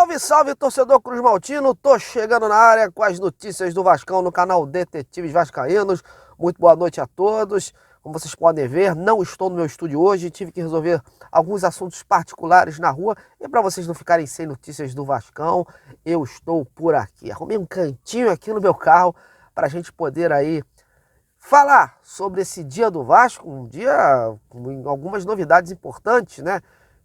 Salve, salve, torcedor Cruz Maltino! Tô chegando na área com as notícias do Vascão no canal Detetives Vascaínos. Muito boa noite a todos. Como vocês podem ver, não estou no meu estúdio hoje. Tive que resolver alguns assuntos particulares na rua. E para vocês não ficarem sem notícias do Vascão, eu estou por aqui. Arrumei um cantinho aqui no meu carro para a gente poder aí falar sobre esse dia do Vasco. Um dia com algumas novidades importantes, né?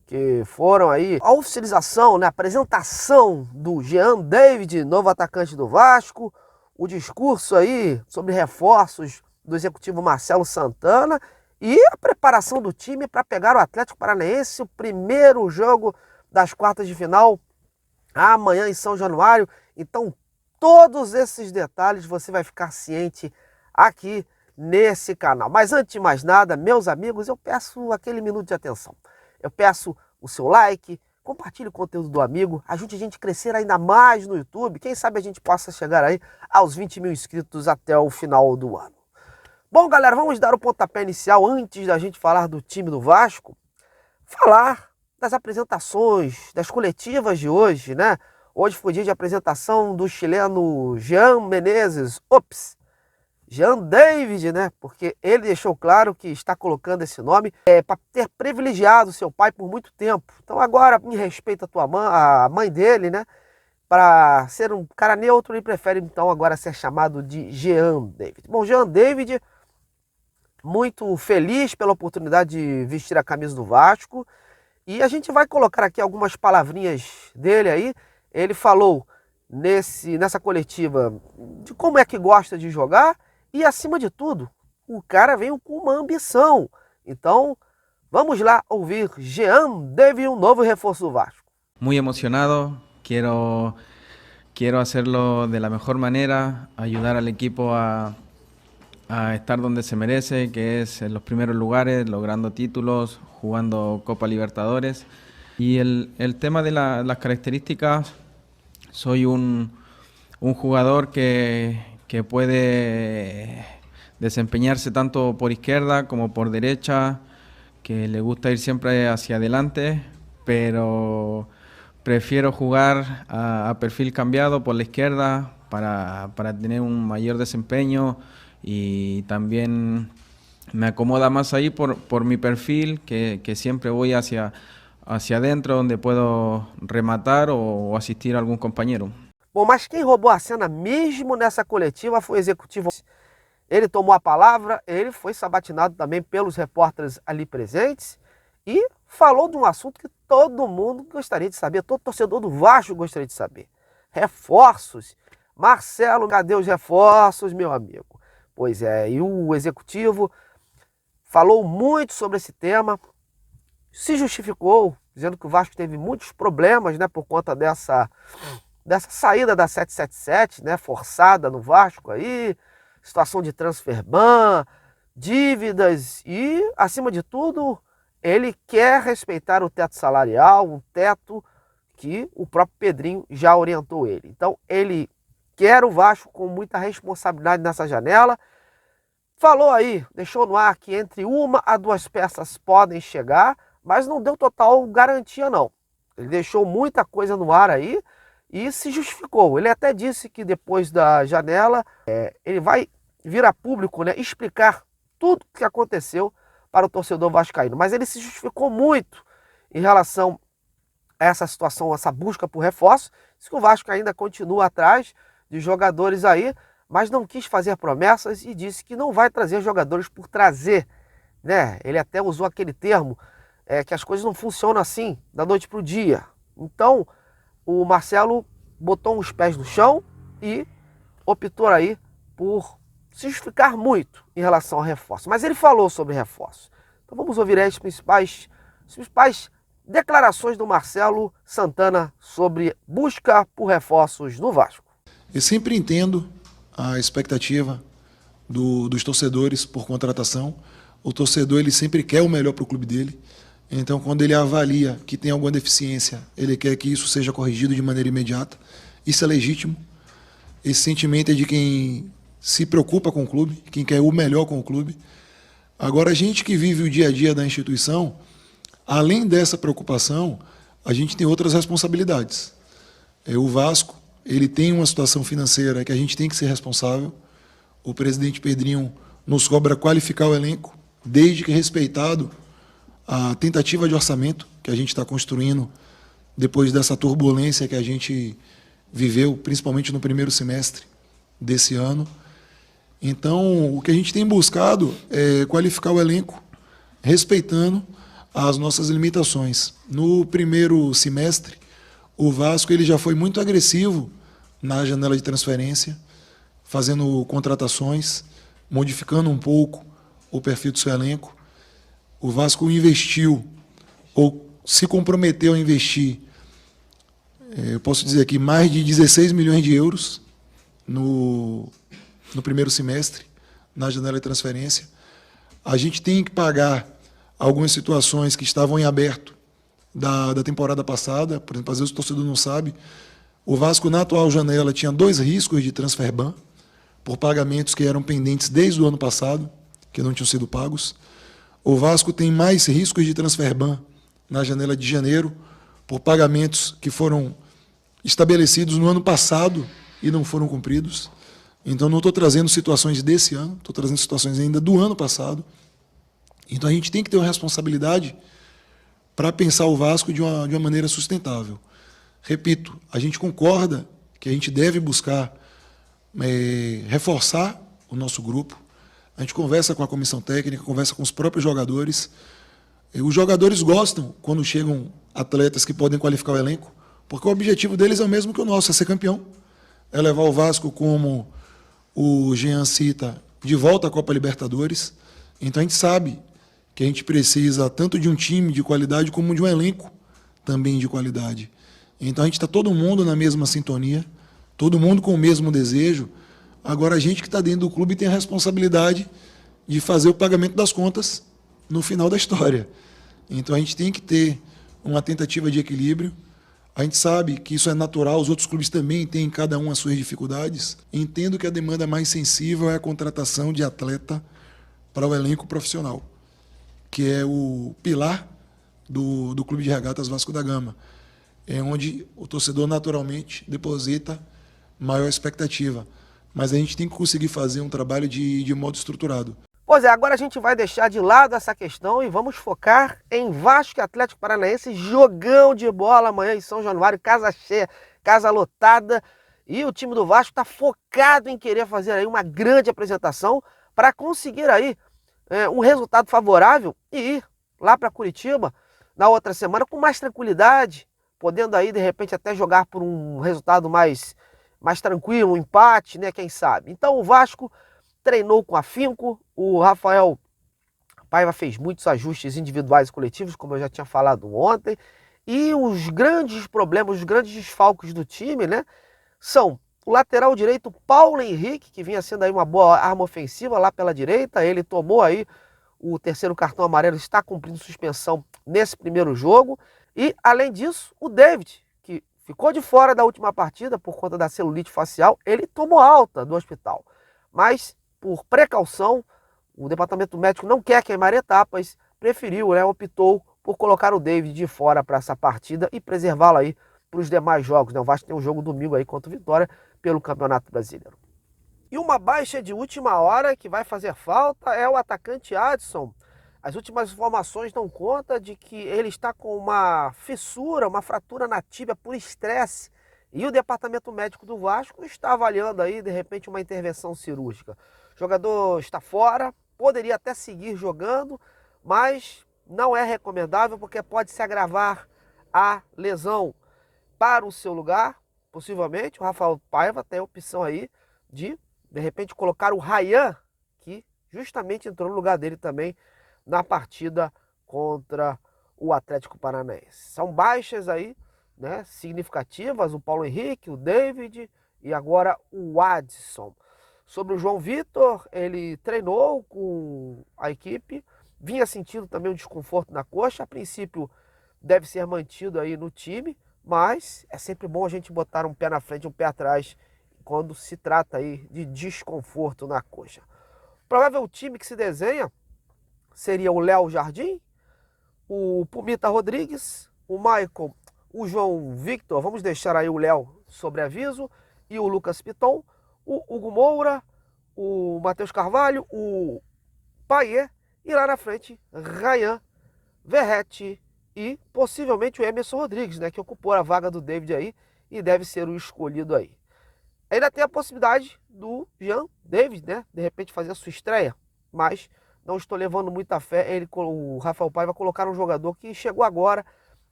Que foram aí a oficialização, né, a apresentação do Jean David, novo atacante do Vasco, o discurso aí sobre reforços do executivo Marcelo Santana e a preparação do time para pegar o Atlético Paranaense, o primeiro jogo das quartas de final, amanhã em São Januário. Então, todos esses detalhes você vai ficar ciente aqui nesse canal. Mas antes de mais nada, meus amigos, eu peço aquele minuto de atenção. Eu peço o seu like, compartilhe o conteúdo do amigo, ajude a gente a crescer ainda mais no YouTube. Quem sabe a gente possa chegar aí aos 20 mil inscritos até o final do ano. Bom, galera, vamos dar o pontapé inicial antes da gente falar do time do Vasco. Falar das apresentações, das coletivas de hoje, né? Hoje foi dia de apresentação do chileno Jean Menezes. Jean David, né? Porque ele deixou claro que está colocando esse nome para ter privilegiado seu pai por muito tempo. Então agora, em respeito à tua mãe, a mãe dele, né? Para ser um cara neutro, ele prefere então agora ser chamado de Jean David. Bom, Jean David, muito feliz pela oportunidade de vestir a camisa do Vasco. E a gente vai colocar aqui algumas palavrinhas dele aí. Ele falou nessa coletiva de como é que gosta de jogar. E, acima de tudo, o cara veio com uma ambição. Então, vamos lá ouvir Jean David, um novo reforço do Vasco. Muy emocionado, quiero hacerlo de la mejor manera, ayudar al equipo a estar donde se merece, que es en los primeros lugares, logrando títulos, jugando Copa Libertadores. Y el tema de las características, soy un jugador que puede desempeñarse tanto por izquierda como por derecha, que le gusta ir siempre hacia adelante, pero prefiero jugar a perfil cambiado por la izquierda para tener un mayor desempeño, y también me acomoda más ahí por mi perfil, que siempre voy hacia adentro, donde puedo rematar o asistir a algún compañero. Bom, mas quem roubou a cena mesmo nessa coletiva foi o executivo. Ele tomou a palavra, ele foi sabatinado também pelos repórteres ali presentes e falou de um assunto que todo mundo gostaria de saber, todo torcedor do Vasco gostaria de saber. Reforços. Marcelo, cadê os reforços, meu amigo? Pois é, e o executivo falou muito sobre esse tema, se justificou, dizendo que o Vasco teve muitos problemas, né, por conta dessa saída da 777, né, forçada no Vasco aí, situação de transfer ban, dívidas e, acima de tudo, ele quer respeitar o teto salarial, um teto que o próprio Pedrinho já orientou ele. Então, ele quer o Vasco com muita responsabilidade nessa janela. Falou aí, deixou no ar que entre 1 a 2 peças podem chegar, mas não deu total garantia não. Ele deixou muita coisa no ar aí, e se justificou. Ele até disse que depois da janela, ele vai vir a público, né, explicar tudo o que aconteceu para o torcedor vascaíno. Mas ele se justificou muito em relação a essa situação, essa busca por reforço. Diz que o Vasco ainda continua atrás de jogadores aí, mas não quis fazer promessas e disse que não vai trazer jogadores por trazer, né? Ele até usou aquele termo, que as coisas não funcionam assim, da noite para o dia. Então, o Marcelo botou os pés no chão e optou aí por se justificar muito em relação ao reforço. Mas ele falou sobre reforço. Então vamos ouvir aí as principais declarações do Marcelo Santana sobre busca por reforços no Vasco. Eu sempre entendo a expectativa dos torcedores por contratação. O torcedor, ele sempre quer o melhor para o clube dele. Então, quando ele avalia que tem alguma deficiência, ele quer que isso seja corrigido de maneira imediata. Isso é legítimo. Esse sentimento é de quem se preocupa com o clube, quem quer o melhor com o clube. Agora, a gente que vive o dia a dia da instituição, além dessa preocupação, a gente tem outras responsabilidades. O Vasco, ele tem uma situação financeira que a gente tem que ser responsável. O presidente Pedrinho nos cobra qualificar o elenco, desde que respeitado a tentativa de orçamento que a gente está construindo depois dessa turbulência que a gente viveu, principalmente no primeiro semestre desse ano. Então, o que a gente tem buscado é qualificar o elenco, respeitando as nossas limitações. No primeiro semestre, o Vasco ele já foi muito agressivo na janela de transferência, fazendo contratações, modificando um pouco o perfil do seu elenco. O Vasco investiu, ou se comprometeu a investir, eu posso dizer aqui, mais de 16 milhões de euros no primeiro semestre, na janela de transferência. A gente tem que pagar algumas situações que estavam em aberto da temporada passada. Por exemplo, às vezes o torcedor não sabe, o Vasco na atual janela tinha 2 riscos de transfer ban, por pagamentos que eram pendentes desde o ano passado, que não tinham sido pagos. O Vasco tem mais riscos de transfer ban na janela de janeiro, por pagamentos que foram estabelecidos no ano passado e não foram cumpridos. Então, não estou trazendo situações desse ano, estou trazendo situações ainda do ano passado. Então, a gente tem que ter uma responsabilidade para pensar o Vasco de uma maneira sustentável. Repito, a gente concorda que a gente deve buscar reforçar o nosso grupo. A gente conversa com a comissão técnica, conversa com os próprios jogadores. Os jogadores gostam quando chegam atletas que podem qualificar o elenco, porque o objetivo deles é o mesmo que o nosso, é ser campeão. É levar o Vasco, como o Jean cita, de volta à Copa Libertadores. Então a gente sabe que a gente precisa tanto de um time de qualidade como de um elenco também de qualidade. Então a gente está todo mundo na mesma sintonia, todo mundo com o mesmo desejo. Agora a gente que está dentro do clube tem a responsabilidade de fazer o pagamento das contas no final da história. Então a gente tem que ter uma tentativa de equilíbrio. A gente sabe que isso é natural, os outros clubes também têm cada um as suas dificuldades. Entendo que a demanda mais sensível é a contratação de atleta para o elenco profissional, que é o pilar do Clube de Regatas Vasco da Gama. É onde o torcedor naturalmente deposita maior expectativa. Mas a gente tem que conseguir fazer um trabalho de modo estruturado. Pois é, agora a gente vai deixar de lado essa questão e vamos focar em Vasco e Atlético Paranaense, jogão de bola amanhã em São Januário, casa cheia, casa lotada. E o time do Vasco está focado em querer fazer aí uma grande apresentação para conseguir aí um resultado favorável e ir lá para Curitiba na outra semana com mais tranquilidade, podendo aí de repente até jogar por um resultado mais tranquilo, um empate, né? Quem sabe. Então o Vasco treinou com afinco, o Rafael Paiva fez muitos ajustes individuais e coletivos, como eu já tinha falado ontem, e os grandes problemas, os grandes desfalques do time, né, são o lateral direito Paulo Henrique, que vinha sendo aí uma boa arma ofensiva lá pela direita, ele tomou aí o terceiro cartão amarelo, está cumprindo suspensão nesse primeiro jogo, e além disso, o David, que ficou de fora da última partida por conta da celulite facial, ele tomou alta do hospital, mas por precaução, o departamento médico não quer queimar etapas, preferiu, né, optou por colocar o David de fora para essa partida e preservá-lo aí para os demais jogos. Né? O Vasco tem um jogo domingo aí contra o Vitória pelo Campeonato Brasileiro. E uma baixa de última hora que vai fazer falta é o atacante Adson. As últimas informações dão conta de que ele está com uma fissura, uma fratura na tíbia por estresse. E o departamento médico do Vasco está avaliando aí, de repente, uma intervenção cirúrgica. O jogador está fora, poderia até seguir jogando, mas não é recomendável porque pode se agravar a lesão. Para o seu lugar, possivelmente, o Rafael Paiva tem a opção aí de repente, colocar o Ryan, que justamente entrou no lugar dele também na partida contra o Atlético Paranaense. São baixas aí, né, significativas, o Paulo Henrique, o David e agora o Adson. Sobre o João Vitor, ele treinou com a equipe, vinha sentindo também um desconforto na coxa, a princípio deve ser mantido aí no time, mas é sempre bom a gente botar um pé na frente e um pé atrás quando se trata aí de desconforto na coxa. O provável time que se desenha seria o Léo Jardim, o Pumita Rodrigues, o Michael, o João Victor, vamos deixar aí o Léo sobreaviso, e o Lucas Piton, o Hugo Moura, o Matheus Carvalho, o Payet, e lá na frente, Ryan, Verratti e possivelmente o Emerson Rodrigues, né, que ocupou a vaga do David aí e deve ser o escolhido aí. Ainda tem a possibilidade do Jean David, né, de repente fazer a sua estreia, mas não estou levando muita fé. O Rafael Paiva vai colocar um jogador que chegou agora,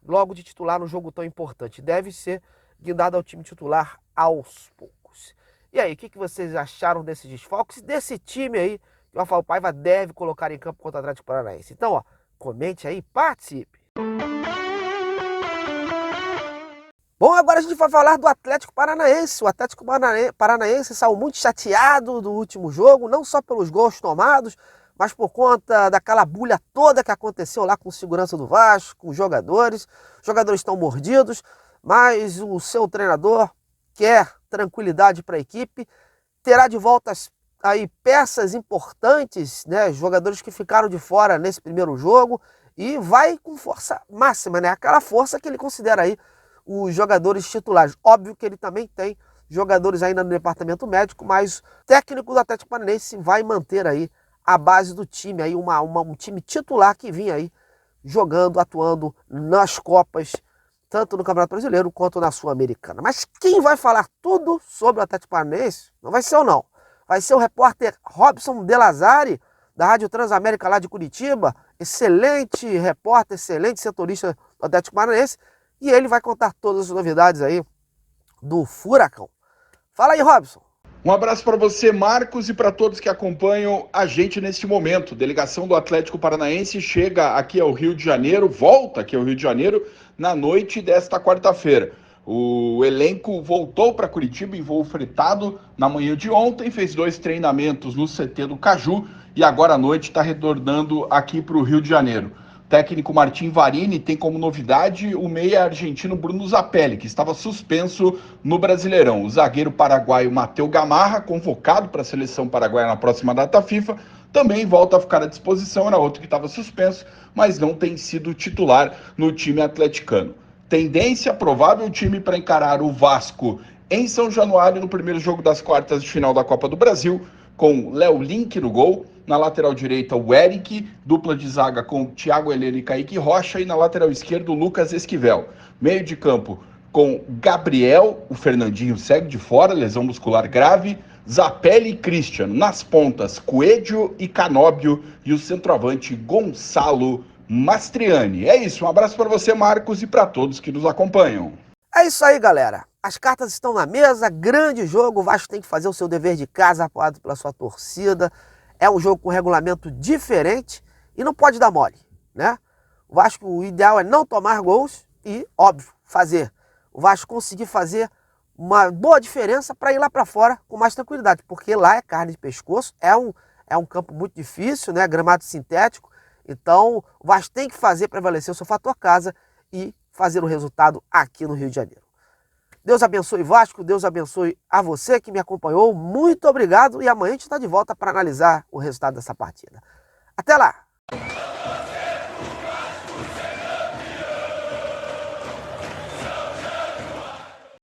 logo de titular no jogo tão importante. Deve ser guindado ao time titular aos poucos. E aí, o que vocês acharam desses desfalques, desse time aí que o Rafael Paiva deve colocar em campo contra o Atlético Paranaense? Então, ó, comente aí, participe. Bom, agora a gente vai falar do Atlético Paranaense. O Atlético Paranaense saiu muito chateado do último jogo, não só pelos gols tomados, mas por conta daquela bulha toda que aconteceu lá com segurança do Vasco, com os jogadores. Os jogadores estão mordidos, mas o seu treinador quer tranquilidade para a equipe, terá de volta aí peças importantes, né, jogadores que ficaram de fora nesse primeiro jogo, e vai com força máxima, né, aquela força que ele considera aí os jogadores titulares. Óbvio que ele também tem jogadores ainda no departamento médico, mas o técnico do Atlético Paranaense vai manter aí a base do time, aí um time titular que vinha aí jogando, atuando nas Copas, tanto no Campeonato Brasileiro quanto na Sul-Americana. Mas quem vai falar tudo sobre o Atlético Paranaense não vai ser eu não. Vai ser o repórter Robson De Lazari, da Rádio Transamérica lá de Curitiba, excelente repórter, excelente setorista do Atlético Paranaense, e ele vai contar todas as novidades aí do Furacão. Fala aí, Robson. Um abraço para você, Marcos, e para todos que acompanham a gente neste momento. Delegação do Atlético Paranaense chega aqui ao Rio de Janeiro, volta aqui ao Rio de Janeiro na noite desta quarta-feira. O elenco voltou para Curitiba em voo fretado na manhã de ontem, fez 2 treinamentos no CT do Caju e agora à noite está retornando aqui para o Rio de Janeiro. O técnico Martim Varini tem como novidade o meia argentino Bruno Zapelli, que estava suspenso no Brasileirão. O zagueiro paraguaio Mateu Gamarra, convocado para a seleção paraguaia na próxima data FIFA, também volta a ficar à disposição, era outro que estava suspenso, mas não tem sido titular no time atleticano. Tendência provável time para encarar o Vasco em São Januário no primeiro jogo das quartas de final da Copa do Brasil, com Léo Link no gol, na lateral direita o Eric, dupla de zaga com Thiago Heleno e Kaique Rocha, e na lateral esquerda o Lucas Esquivel. Meio de campo com Gabriel, o Fernandinho segue de fora, lesão muscular grave, Zapelli e Christian. Nas pontas, Coelho e Canóbio, e o centroavante Gonçalo Mastriani. É isso, um abraço para você, Marcos, e para todos que nos acompanham. É isso aí, galera. As cartas estão na mesa, grande jogo, o Vasco tem que fazer o seu dever de casa, apoiado pela sua torcida. É um jogo com regulamento diferente e não pode dar mole, né? O Vasco, o ideal é não tomar gols e, óbvio, fazer. O Vasco conseguir fazer uma boa diferença para ir lá para fora com mais tranquilidade, porque lá é carne de pescoço, é um campo muito difícil, né? Gramado sintético. Então, o Vasco tem que fazer prevalecer o seu fator casa e fazer o resultado aqui no Rio de Janeiro. Deus abençoe Vasco, Deus abençoe a você que me acompanhou. Muito obrigado e amanhã a gente está de volta para analisar o resultado dessa partida. Até lá!